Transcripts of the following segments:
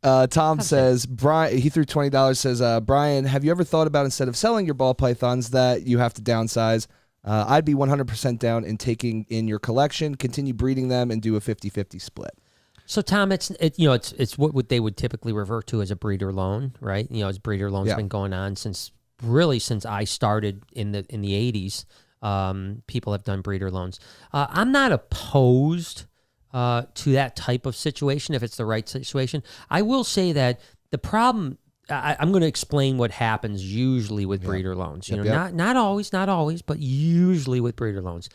Tom says, Brian, he threw $20, says, Brian, have you ever thought about instead of selling your ball pythons that you have to downsize? I'd be 100% down in taking in your collection, continue breeding them, and do a 50-50 split. So, Tom, it's what they would typically refer to as a breeder loan, right? As breeder loans been going on since I started in the 80s. People have done breeder loans. I'm not opposed to that type of situation if it's the right situation. I will say that the problem, I'm going to explain what happens usually with breeder loans. Not always, but usually with breeder loans,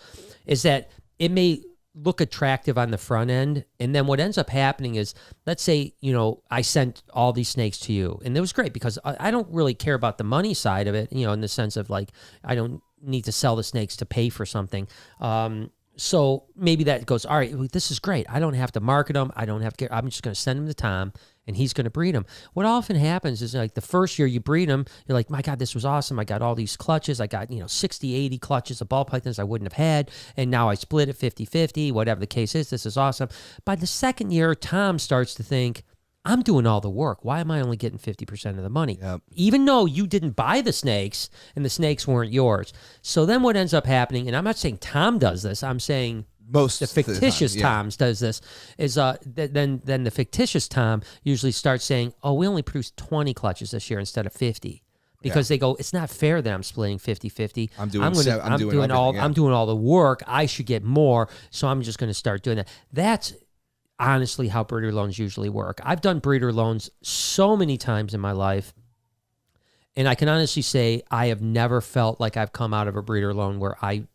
is that it may look attractive on the front end, and then what ends up happening is, let's say, I sent all these snakes to you, and it was great because I don't really care about the money side of it, in the sense of like, I don't need to sell the snakes to pay for something. So maybe that goes, all right, this is great. I don't have to market them. I don't have to, I'm just going to send them to Tom, and he's going to breed them. What often happens is, like, the first year you breed them, you're like, my God, this was awesome. I got all these clutches. I got, 60, 80 clutches of ball pythons I wouldn't have had. And now I split it 50-50, whatever the case is. This is awesome. By the second year, Tom starts to think, I'm doing all the work. Why am I only getting 50% of the money? Yep. Even though you didn't buy the snakes and the snakes weren't yours. So then what ends up happening, and I'm not saying Tom does this, I'm saying most the fictitious Toms does this, is then the fictitious Tom usually starts saying, oh, we only produced 20 clutches this year instead of 50. Because they go, it's not fair that I'm splitting 50-50. I'm doing all the work. I should get more, so I'm just going to start doing that. That's honestly how breeder loans usually work. I've done breeder loans so many times in my life, and I can honestly say I have never felt like I've come out of a breeder loan where I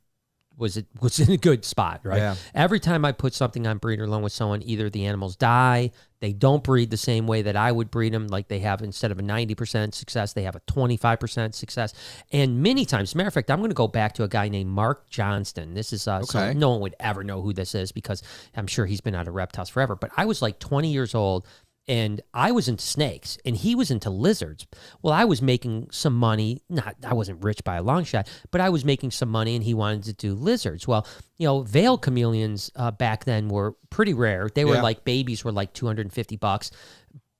was in a good spot, right? Yeah. Every time I put something on breeder loan with someone, either the animals die, they don't breed the same way that I would breed them, like they have, instead of a 90% success, they have a 25% success. And many times, as a matter of fact, I'm going to go back to a guy named Mark Johnston. This is, so no one would ever know who this is because I'm sure he's been out of reptiles forever. But I was like 20 years old, and I was into snakes, and he was into lizards. Well, I was making some money. I wasn't rich by a long shot, but I was making some money, and he wanted to do lizards. Well, veil chameleons back then were pretty rare. They were like, babies were like $250.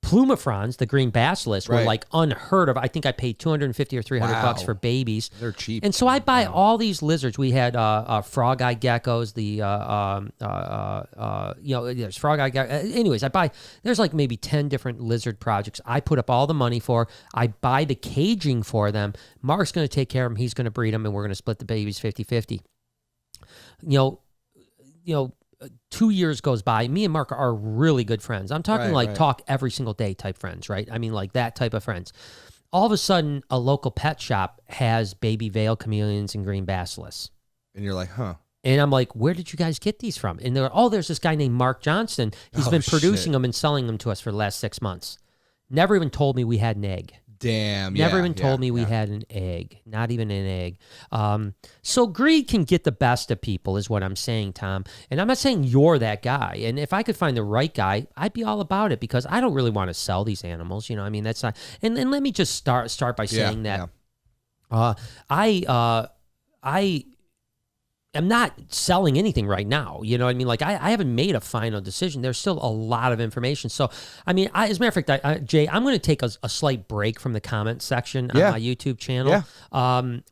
Plumifrons, the green basilisk, were like unheard of. I think I paid $250 or $300 for babies. They're cheap. And so I buy all these lizards. We had frog-eye geckos. There's frog-eye geckos. Anyways, there's like maybe 10 different lizard projects I put up all the money for. I buy the caging for them. Mark's going to take care of them. He's going to breed them, and we're going to split the babies 50-50. 2 years goes by. Me and Mark are really good friends. I'm talking talk every single day type friends, right? I mean, like that type of friends. All of a sudden, a local pet shop has baby veil chameleons and green basilisks. And you're like, huh? And I'm like, where did you guys get these from? And they're like, oh, there's this guy named Mark Johnston. He's been producing them and selling them to us for the last 6 months. Never even told me we had an egg. Damn. Never even told me we had an egg. Not even an egg. So greed can get the best of people is what I'm saying, Tom. And I'm not saying you're that guy. And if I could find the right guy, I'd be all about it because I don't really want to sell these animals. I mean, that's not. And let me just start by saying that I am not selling anything right now. You know what I mean? Like, I haven't made a final decision. There's still a lot of information. So, I mean, as a matter of fact, Jay, I'm going to take a slight break from the comment section on my YouTube channel,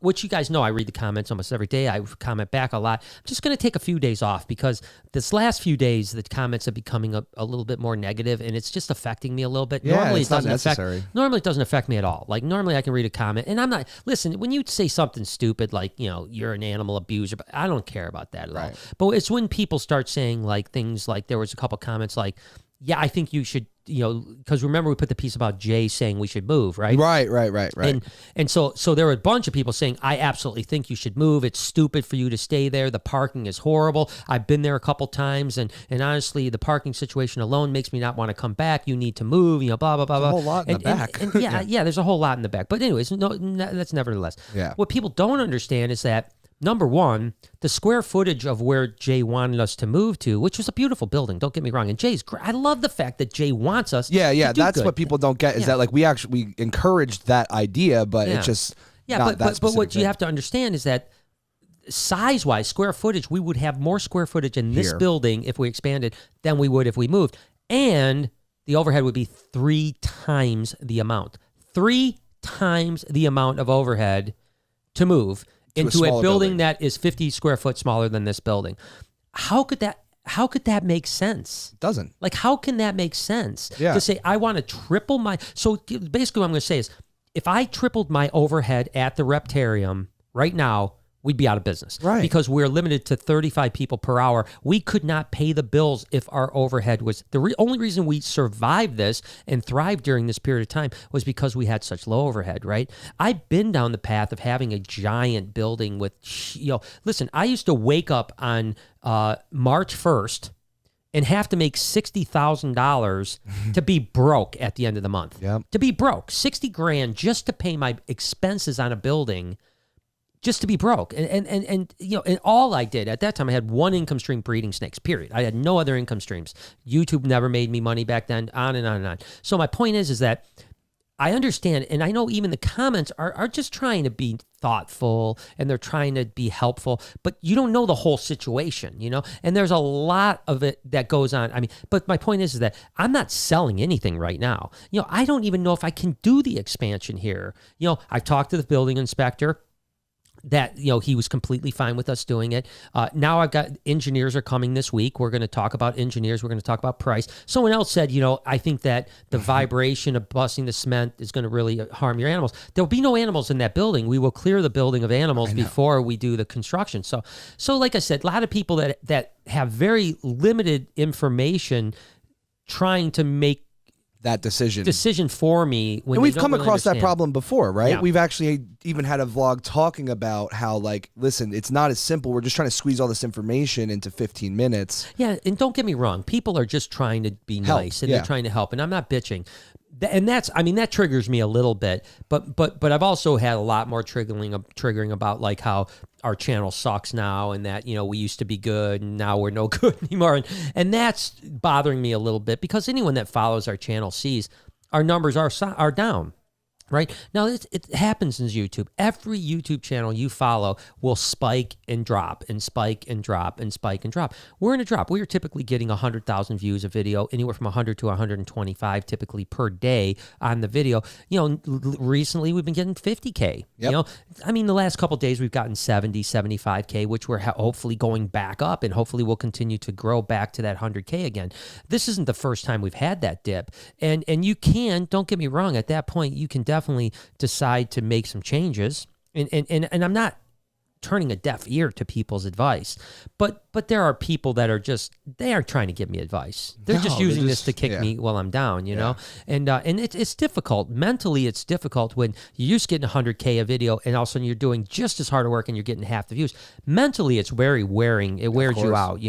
which you guys know I read the comments almost every day. I comment back a lot. I'm just going to take a few days off because this last few days, the comments are becoming a little bit more negative, and it's just affecting me a little bit. Yeah, normally, it's not necessary. Normally, it doesn't affect me at all. Like, normally I can read a comment, and I'm not, listen, when you say something stupid, like, you're an animal abuser, but I don't care about that at all. But it's when people start saying like things like, there was a couple comments like, yeah, I think you should, because remember we put the piece about Jay saying we should move, right? Right. And so there were a bunch of people saying, I absolutely think you should move. It's stupid for you to stay there. The parking is horrible. I've been there a couple times, and honestly, the parking situation alone makes me not want to come back. You need to move, blah, blah, blah, blah. A whole lot in the back. And there's a whole lot in the back. But anyways, that's nevertheless. Yeah. What people don't understand is that, number one, the square footage of where Jay wanted us to move to, which was a beautiful building, don't get me wrong. And Jay's great. I love the fact that Jay wants us to do that's good. What people don't get is that like we encouraged that idea, but it's just but what you have to understand is that size-wise, square footage, we would have more square footage in this building if we expanded than we would if we moved. And the overhead would be 3 times the amount. 3 times the amount of overhead to move into a building that is 50 square foot smaller than this building. How could that make sense? It doesn't. Like, how can that make sense? Yeah. To say, I want to triple my... So basically what I'm going to say is, if I tripled my overhead at the Reptarium right now, we'd be out of business. Right. Because we're limited to 35 people per hour. We could not pay the bills if our overhead was... The only reason we survived this and thrived during this period of time was because we had such low overhead, right? I've been down the path of having a giant building with... Listen, I used to wake up on March 1st and have to make $60,000 to be broke at the end of the month. Yep. To be broke. $60,000 just to pay my expenses on a building, just to be broke. And all I did at that time, I had one income stream, breeding snakes, period. I had no other income streams. YouTube never made me money back then, on and on and on. So my point is that I understand, and I know even the comments are just trying to be thoughtful, and they're trying to be helpful, but you don't know the whole situation, And there's a lot of it that goes on. I mean, but my point is that I'm not selling anything right now. I don't even know if I can do the expansion here. I've talked to the building inspector. That, he was completely fine with us doing it. Now I've got engineers are coming this week. We're going to talk about engineers. We're going to talk about price. Someone else said, I think that the vibration of busting the cement is going to really harm your animals. There'll be no animals in that building. We will clear the building of animals before we do the construction. So like I said, a lot of people that have very limited information trying to make that decision for me. And we've come across that problem before, right? Yeah. We've actually even had a vlog talking about how, listen, it's not as simple. We're just trying to squeeze all this information into 15 minutes. Yeah, and don't get me wrong. People are just trying to be nice, and they're trying to help, and I'm not bitching. And that triggers me a little bit, but I've also had a lot more triggering about how our channel sucks now, and that we used to be good and now we're no good anymore, and that's bothering me a little bit, because anyone that follows our channel sees our numbers are down. Right? Now, it happens in YouTube. Every YouTube channel you follow will spike and drop and spike and drop and spike and drop. We're in a drop. We are typically getting 100,000 views a video, anywhere from 100 to 125 typically per day on the video. Recently we've been getting 50K. Yep. The last couple of days we've gotten 70, 75K, which we're hopefully going back up, and hopefully we'll continue to grow back to that 100K again. This isn't the first time we've had that dip. And you can, don't get me wrong, at that point you can definitely decide to make some changes, and I'm not turning a deaf ear to people's advice, but there are people that are they aren't trying to give me advice. They're just using this to kick me while I'm down, know? And it's difficult. Mentally, it's difficult when you're just getting 100K a video, and all of a sudden you're doing just as hard of work and you're getting half the views. Mentally, it's very wearing. It wears you out,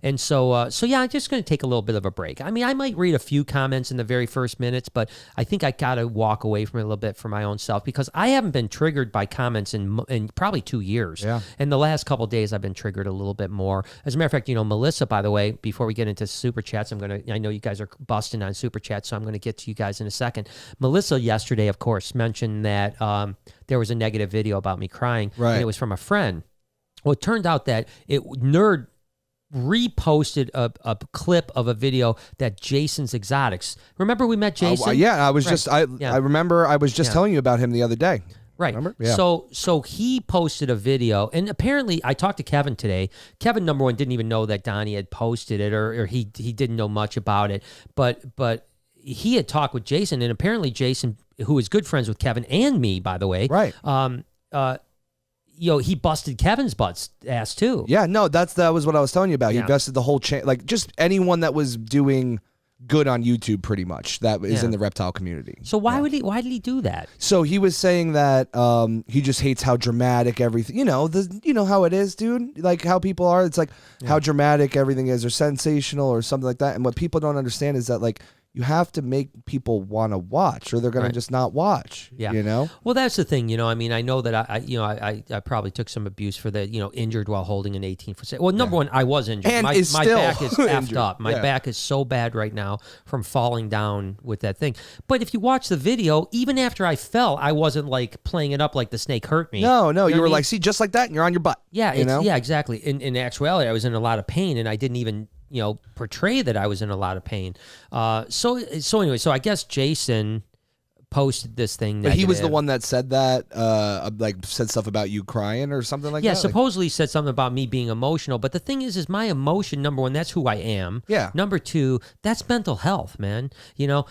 And so I'm just going to take a little bit of a break. I might read a few comments in the very first minutes, but I think I got to walk away from it a little bit for my own self, because I haven't been triggered by comments in probably 2 years. Yeah. And the last couple of days, I've been triggered a little bit more. As a matter of fact, Melissa, by the way, before we get into super chats, I know you guys are busting on super chats, so I'm going to get to you guys in a second. Melissa yesterday, of course, mentioned that there was a negative video about me crying, right, and it was from a friend. Well, it turned out that Nerd reposted a clip of a video that Jason's Exotics. Remember we met Jason? I was I remember I was just telling you about him the other day. Right. Remember? Yeah. So he posted a video, and apparently I talked to Kevin today. Kevin, number one, didn't even know that Donnie had posted it, or he didn't know much about it. But he had talked with Jason, and apparently Jason, who is good friends with Kevin and me, by the way, right? He busted Kevin's ass too. Yeah, no, that was what I was telling you about. He busted the whole chain, just anyone that was doing good on YouTube, pretty much, that is in the reptile community. So why did he do that? So he was saying that he just hates how dramatic everything, you know how it is, dude, like how people are. It's like how dramatic everything is, or sensational, or something like that. And what people don't understand is that, you have to make people want to watch, or they're going to just not watch. Yeah. Well, that's the thing. I know that I probably took some abuse for the injured while holding an 18%. Well, number one, I was injured. And my back is effed up. My Yeah. back is so bad right now from falling down with that thing. But if you watch the video, even after I fell, I wasn't playing it up like the snake hurt me. No, you were like, see, just like that, and you're on your butt. Yeah, yeah, exactly. In actuality, I was in a lot of pain, and I didn't even portray that I was in a lot of pain. So anyway, so I guess Jason posted this thing. But he was the one that said that, said stuff about you crying or something like that? Yeah, supposedly said something about me being emotional. But the thing is my emotion, number one, that's who I am. Yeah. Number two, that's mental health, man.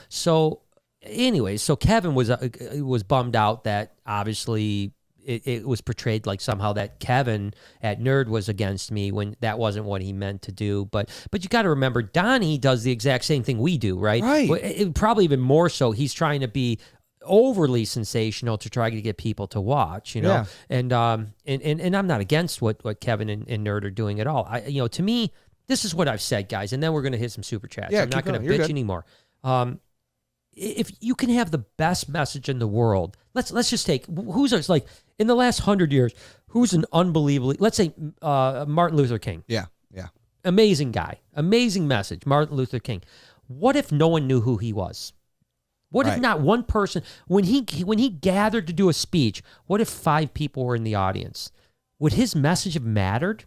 So anyway, so Kevin was bummed out that obviously it was portrayed like somehow that Kevin at Nerd was against me when that wasn't what he meant to do. But you got to remember, Donnie does the exact same thing we do, right? Right. Probably even more so. He's trying to be overly sensational to try to get people to watch, Yeah. And I'm not against what Kevin and Nerd are doing at all. To me, this is what I've said, guys, and then we're going to hit some super chats. Yeah, I'm not going to bitch anymore. If you can have the best message in the world, let's just take who's like in the last 100 years, who's an unbelievably, let's say Martin Luther King. Yeah. Amazing guy, amazing message, Martin Luther King. What if no one knew who he was? What if not one person, when he gathered to do a speech, what if 5 people were in the audience? Would his message have mattered?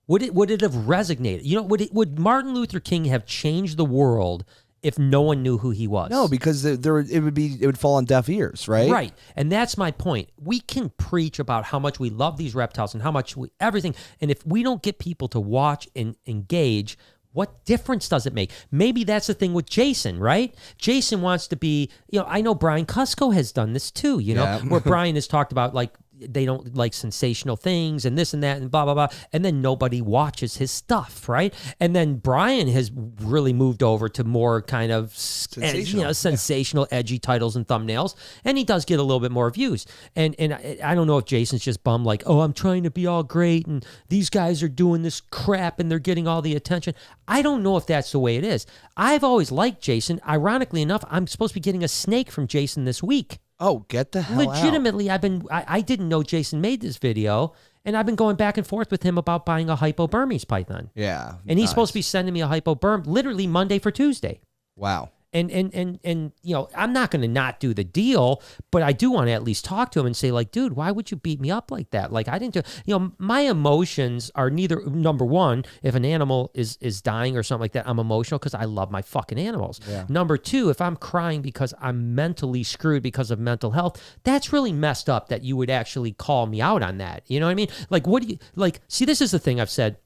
Would it have resonated? Would Martin Luther King have changed the world if no one knew who he was? No, because it would fall on deaf ears, right? Right. And that's my point. We can preach about how much we love these reptiles and how much everything. And if we don't get people to watch and engage, what difference does it make? Maybe that's the thing with Jason, right? Jason wants to be, I know Brian Cusco has done this too, where Brian has talked about like, they don't like sensational things and this and that and blah, blah, blah. And then nobody watches his stuff, right? And then Brian has really moved over to more kind of sensational, edgy titles and thumbnails. And he does get a little bit more views. And I don't know if Jason's just bummed like, oh, I'm trying to be all great and these guys are doing this crap and they're getting all the attention. I don't know if that's the way it is. I've always liked Jason. Ironically enough, I'm supposed to be getting a snake from Jason this week. Oh, get the hell Legitimately, out. I didn't know Jason made this video, and I've been going back and forth with him about buying a hypo-Burmese python. Yeah. And he's supposed to be sending me a hypo-Burm literally Monday for Tuesday. Wow. And I'm not going to not do the deal, but I do want to at least talk to him and say, like, dude, why would you beat me up like that? Like, I didn't do, my emotions are neither, number one, if an animal is dying or something like that, I'm emotional because I love my fucking animals. Yeah. Number two, if I'm crying because I'm mentally screwed because of mental health, that's really messed up that you would actually call me out on that. You know what I mean? Like, what do you, like, see, this is the thing I've said.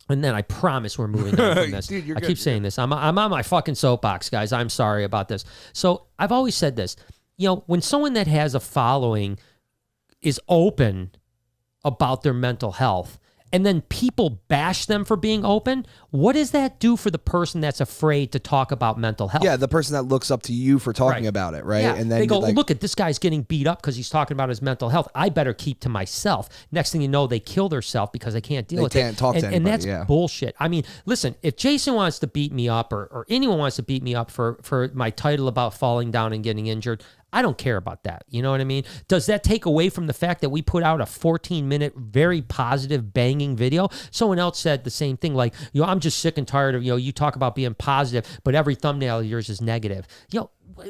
And then I promise we're moving on from this. Dude, I keep saying this. I'm on my fucking soapbox, guys. I'm sorry about this. So I've always said this. When someone that has a following is open about their mental health, and then people bash them for being open, what does that do for the person that's afraid to talk about mental health? Yeah, the person that looks up to you for talking about it, right? Yeah. And then they go, look at this guy's getting beat up because he's talking about his mental health. I better keep to myself. Next thing you know, they kill themselves because they can't deal with it. They can't talk to anybody, and that's bullshit. I mean, listen, if Jason wants to beat me up or anyone wants to beat me up for my title about falling down and getting injured, I don't care about that. You know what I mean? Does that take away from the fact that we put out a 14-minute, very positive, banging video? Someone else said the same thing, like, I'm just sick and tired of, you talk about being positive, but every thumbnail of yours is negative.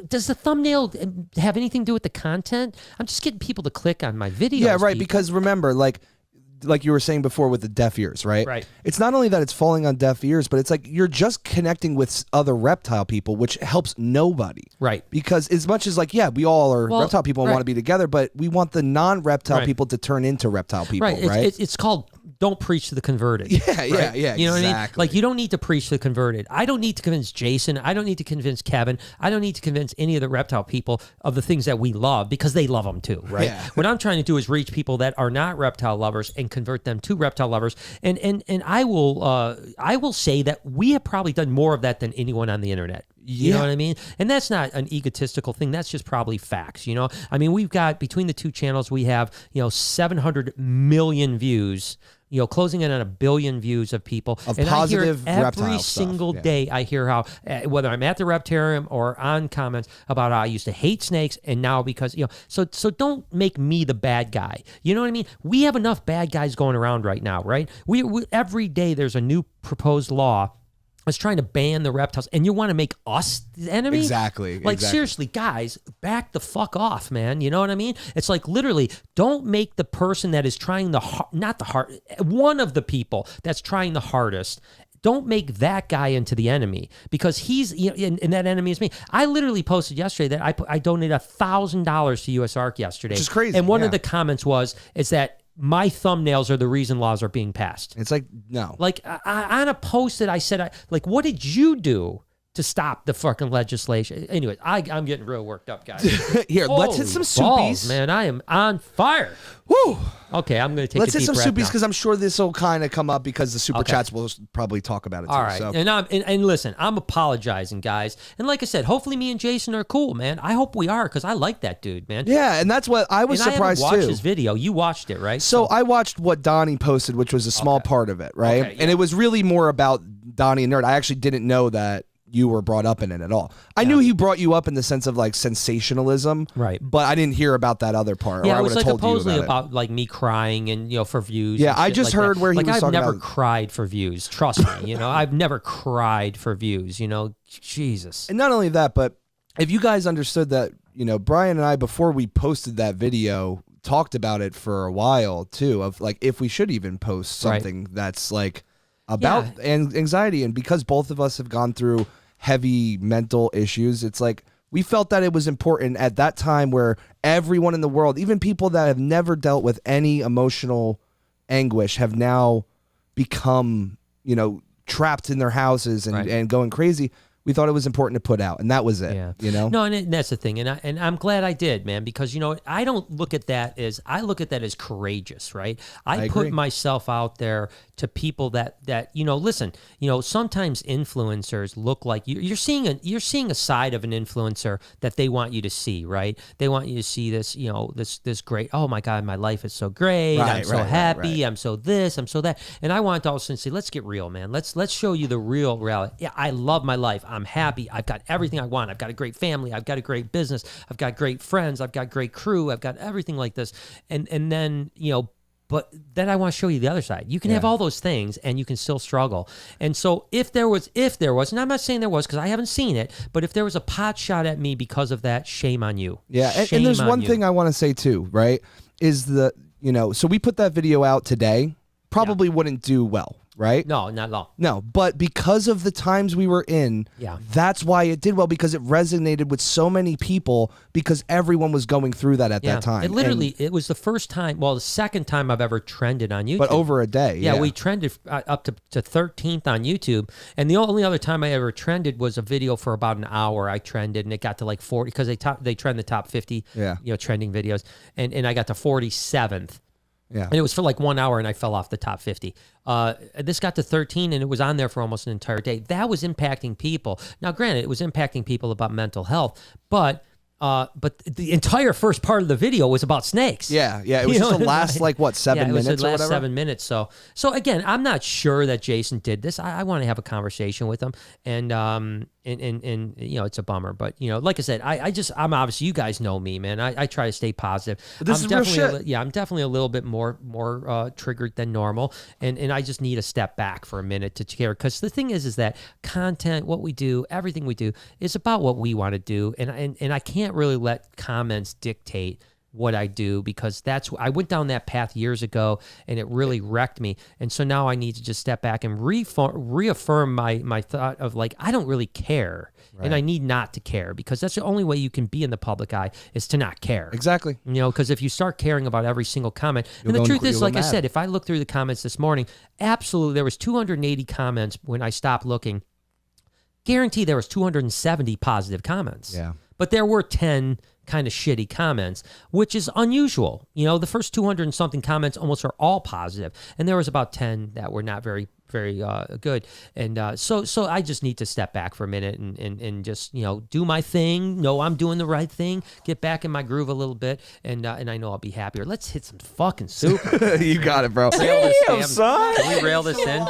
Does the thumbnail have anything to do with the content? I'm just getting people to click on my videos. Yeah, right, people. because remember, like you were saying before with the deaf ears, right? Right. It's not only that it's falling on deaf ears, but it's like you're just connecting with other reptile people, which helps nobody. Right. Because as much as like, we all are reptile people and want to be together, but we want the non-reptile people to turn into reptile people, right? It's called don't preach to the converted. Yeah, You know what I mean? exactly. Like, you don't need to preach to the converted. I don't need to convince Jason. I don't need to convince Kevin. I don't need to convince any of the reptile people of the things that we love because they love them too, right? Yeah. What I'm trying to do is reach people that are not reptile lovers and convert them to reptile lovers. And I will say that we have probably done more of that than anyone on the internet. You know what I mean? And that's not an egotistical thing. That's just probably facts, I mean, we've got, between the two channels, we have, 700 million views, closing in on 1 billion views of people. Of and positive I hear reptile every stuff. single day, I hear how, whether I'm at the Reptarium or on comments about how I used to hate snakes and now because, so don't make me the bad guy. You know what I mean? We have enough bad guys going around right now, right? We every day there's a new proposed law that's trying to ban the reptiles, and you want to make us the enemy? Exactly. Like, seriously, guys, back the fuck off, man. You know what I mean? It's like, literally, don't make the person that is trying one of the people that's trying the hardest don't make that guy into the enemy, because he's, and that enemy is me. I literally posted yesterday that I donated $1,000 to USARK yesterday. Which is crazy. And one of the comments is that my thumbnails are the reason laws are being passed. It's like, no. Like, on a post that I said, like, what did you do to stop the fucking legislation? Anyway, I'm getting real worked up, guys. Here, let's hit some soupies. Balls, man, I am on fire. Woo! Okay, I'm going to take Let's a hit deep some breath soupies, because I'm sure this will kind of come up, because the super chats will probably talk about it too. All right, so. and listen, I'm apologizing, guys. And like I said, hopefully me and Jason are cool, man. I hope we are, because I like that dude, man. Yeah, and that's what I was surprised I haven't watched too. his video. You watched it, right? So I watched what Donnie posted, which was a small part of it, right? Okay, yeah. And it was really more about Donnie and Nerd. I actually didn't know that you were brought up in it at all. I knew he brought you up in the sense of like sensationalism, right? But I didn't hear about that other part. Yeah, or I it was like told supposedly you about like me crying and for views. Yeah, and I shit just like heard that. where he like, was I've talking never about. cried for views. Trust me, I've never cried for views. Jesus. And not only that, but if you guys understood that, Brian and I, before we posted that video, talked about it for a while too, of like if we should even post something that's like about anxiety, and because both of us have gone through heavy mental issues, it's like we felt that it was important at that time where everyone in the world, even people that have never dealt with any emotional anguish, have now become, trapped in their houses and going crazy. We thought it was important to put out, and that was it. Yeah. No, and that's the thing, and I'm glad I did, man, because I don't look at that as, I look at that as courageous, right? I put myself out there to people that listen, sometimes influencers look like you're seeing a side of an influencer that they want you to see, right? They want you to see this, this great, oh my God, my life is so great, I'm so happy, I'm so this, I'm so that, and I want to also say, let's get real, man. Let's show you the real reality. Yeah, I love my life. I'm happy. I've got everything I want. I've got a great family. I've got a great business. I've got great friends. I've got great crew. I've got everything like this. And then, but then I want to show you the other side. You can have all those things and you can still struggle. And so if there was, and I'm not saying there was because I haven't seen it, but if there was a pot shot at me because of that, shame on you. Yeah. And there's one thing I want to say too, right? Is so we put that video out today, probably wouldn't do well. Right? No, not at all. No, but because of the times we were in, that's why it did well, because it resonated with so many people, because everyone was going through that at that time. It was the first time, the second time I've ever trended on YouTube. But over a day. Yeah, we trended up to 13th on YouTube. And the only other time I ever trended was a video for about an hour. I trended and it got to like 40, because they trend the top 50 trending videos. And I got to 47th. Yeah. And it was for like 1 hour and I fell off the top 50. This got to 13 and it was on there for almost an entire day. That was impacting people. Now, granted, it was impacting people about mental health, but the entire first part of the video was about snakes. Yeah. It was just the last 7 minutes or whatever? It was the last 7 minutes. So again, I'm not sure that Jason did this. I want to have a conversation with him, and it's a bummer. But like I said, I'm obviously, you guys know me, man. I try to stay positive. But this is real shit. I'm definitely a little bit more triggered than normal, and I just need to step back for a minute to care. Because the thing is that content, what we do, everything we do, is about what we want to do, and I can't really let comments dictate what I do, because I went down that path years ago and it really wrecked me. And so now I need to just step back and reaffirm my thought of like, I don't really care. Right. And I need not to care, because that's the only way you can be in the public eye, is to not care. Exactly. Because if you start caring about every single comment, and the truth is, like I said, if I look through the comments this morning, absolutely, there was 280 comments when I stopped looking. Guarantee there was 270 positive comments. Yeah. But there were 10 kind of shitty comments, which is unusual. The first 200 and something comments almost are all positive, and there was about 10 that were not very, very good. And so I just need to step back for a minute and just do my thing. Know I'm doing the right thing. Get back in my groove a little bit, and I know I'll be happier. Let's hit some fucking soup. You got it, bro. Can we rail this in?